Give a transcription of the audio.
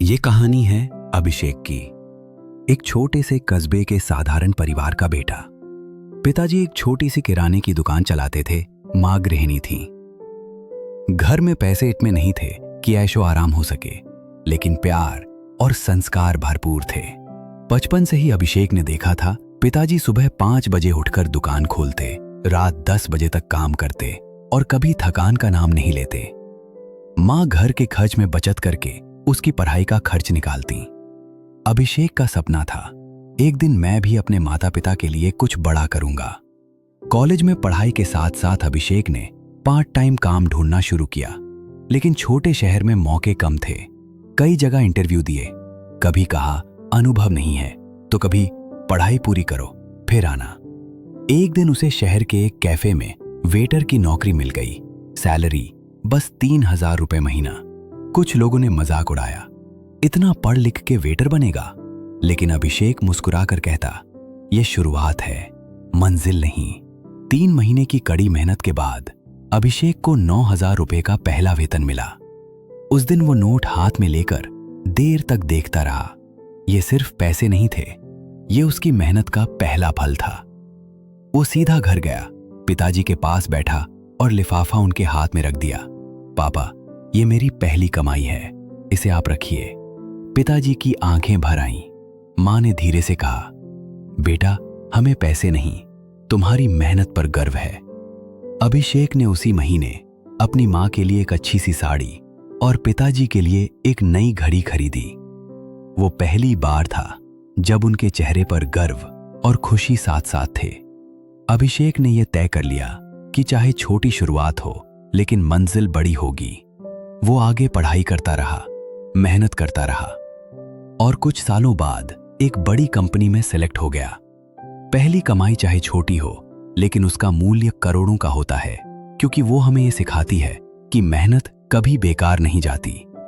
ये कहानी है अभिषेक की। एक छोटे से कस्बे के साधारण परिवार का बेटा। पिताजी एक छोटी सी किराने की दुकान चलाते थे, मां गृहिणी थी। घर में पैसे इतने नहीं थे कि ऐशो आराम हो सके, लेकिन प्यार और संस्कार भरपूर थे। बचपन से ही अभिषेक ने देखा था, पिताजी सुबह 5 बजे उठकर दुकान खोलते, रात 10 बजे तक काम करते और कभी थकान का नाम नहीं लेते। मां घर के खर्च में बचत करके उसकी पढ़ाई का खर्च निकालती। अभिषेक का सपना था, एक दिन मैं भी अपने माता पिता के लिए कुछ बड़ा करूंगा। कॉलेज में पढ़ाई के साथ साथ अभिषेक ने पार्ट टाइम काम ढूंढना शुरू किया, लेकिन छोटे शहर में मौके कम थे। कई जगह इंटरव्यू दिए, कभी कहा अनुभव नहीं है, तो कभी पढ़ाई पूरी करो फिर आना। एक दिन उसे शहर के एक कैफे में वेटर की नौकरी मिल गई। सैलरी बस 3000 रुपए महीना। कुछ लोगों ने मजाक उड़ाया, इतना पढ़ लिख के वेटर बनेगा, लेकिन अभिषेक मुस्कुराकर कहता, यह शुरुआत है, मंजिल नहीं। 3 महीने की कड़ी मेहनत के बाद अभिषेक को 9000 रुपए का पहला वेतन मिला। उस दिन वो नोट हाथ में लेकर देर तक देखता रहा। ये सिर्फ पैसे नहीं थे, ये उसकी मेहनत का पहला फल था। वो सीधा घर गया, पिताजी के पास बैठा और लिफाफा उनके हाथ में रख दिया। पापा, ये मेरी पहली कमाई है, इसे आप रखिए। पिताजी की आंखें भर आईं। मां ने धीरे से कहा, बेटा, हमें पैसे नहीं, तुम्हारी मेहनत पर गर्व है। अभिषेक ने उसी महीने अपनी मां के लिए एक अच्छी सी साड़ी और पिताजी के लिए एक नई घड़ी खरीदी। वो पहली बार था जब उनके चेहरे पर गर्व और खुशी साथ साथ थे। अभिषेक ने यह तय कर लिया कि चाहे छोटी शुरुआत हो, लेकिन मंजिल बड़ी होगी। वो आगे पढ़ाई करता रहा, मेहनत करता रहा और कुछ सालों बाद एक बड़ी कंपनी में सेलेक्ट हो गया। पहली कमाई चाहे छोटी हो, लेकिन उसका मूल्य करोड़ों का होता है, क्योंकि वो हमें ये सिखाती है कि मेहनत कभी बेकार नहीं जाती।